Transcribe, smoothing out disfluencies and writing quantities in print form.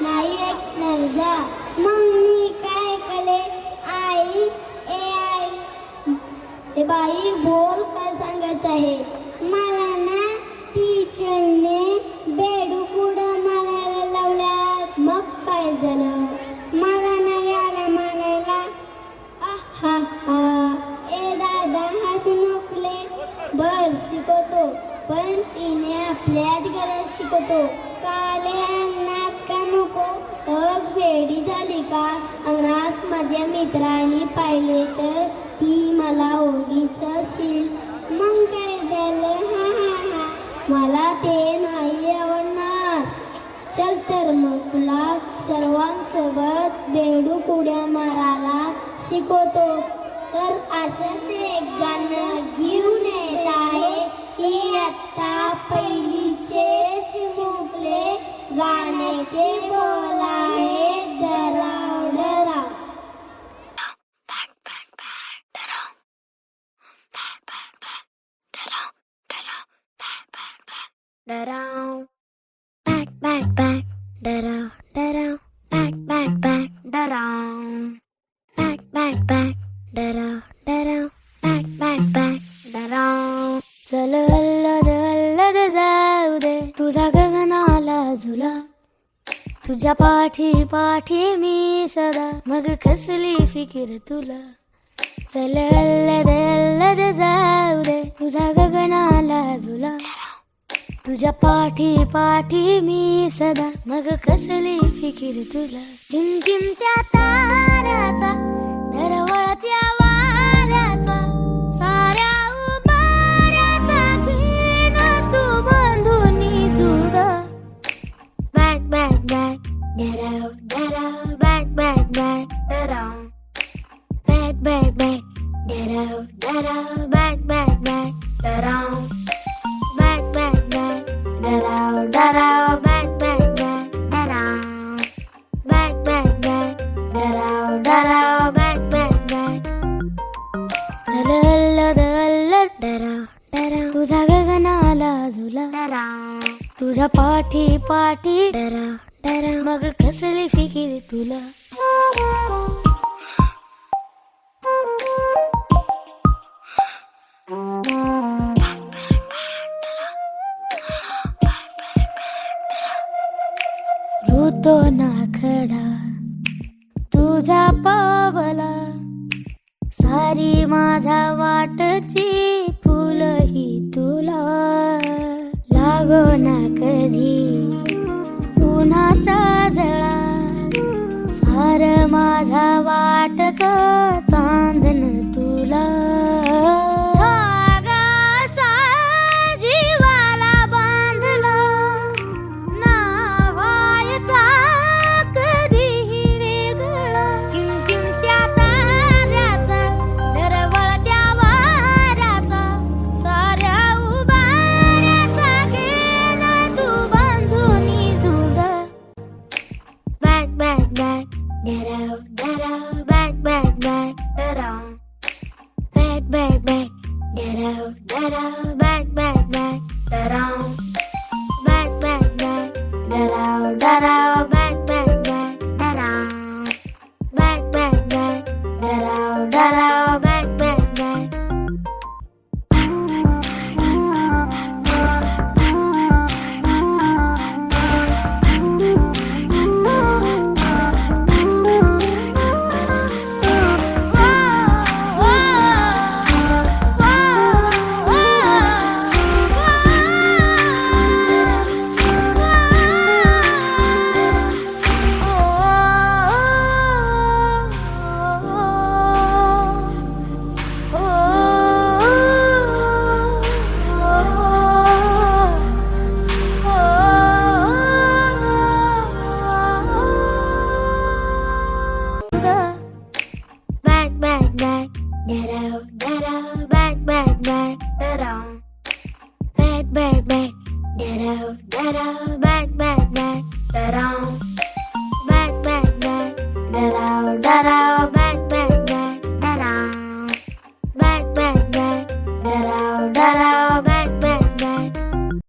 नाही ऐकणार जा. मग मी काय कले आई ए आई. हे बाई बोल, काय सांगायचं आहे? मला ना टीचरने बेडूक उड्या मारायला लावल्या. मग काय झालं? मला नाही आला मारायला. आहा हा. ए दादा हसू नकोले. बर शिकवतो, पण तिने आपल्याच घरात शिकवतो. काले अंगणात का नको? वेडी झाली का? अंगणात माझ्या मित्रांनी पाहिले तर ती मला ओढीच असेल. मग काय झालं? हा हा हा. मला ते नाही आवडणार. चल तर मग तुला सर्वांसोबत बेडूक उड्या मारायला शिकवतो. तर असंच एक गाणं घेऊन येत आहे. इयत्ता पहिलीचे चिमुकले. गाण्याचे बोल आहे डराव डराव. डराव back back back डराव डराव back back back डराव back back back डराव डराव back back back डराव. चल अल्लद अल्लद जाऊ दे तुझा गगनाला झुला. तुझ्या पाठी पाठी मी सदा, मग कसली फिकीर तुला. चल अल्लद अल्लद जाऊ दे तुझा गगनाला झुला. तुझ्या पाठी पाठी मी सदा, मग कसली फिकीर तुला. टिमटिमत्या ताऱ्याचा दरवळत्या वाऱ्याचा, साऱ्या उभाऱ्याचा घेण तू बांधूनी जुड. बॅक बॅक बॅक डराव डराव बॅक बॅक बॅक डराव. बॅक बॅक बॅक डराव डराव बॅक बॅक बॅक डराव. Back back back डराव डराव back back back डराव. Back back back डराव डराव back back back. चल अल्लद अल्लद डराव डराव तुझा गगनाला झुला. डराव तुझ्या पाठी पाठी डराव डराव, मग कसली फिकीर तुला. ऋतो ना खडा तुझा पावला, सारी माझा वाटची फुल ही तुला. लागो ना कधी उन्हाचा जळा, सार माझा वाटच चांदन तुला. डराव डराव back back back डराव. Back back back डराव डराव back back back डराव. Back back back डराव डराव back back back डराव. Back back back डराव डराव back back back. डराव डराव back back back डराव. Back back back डराव डराव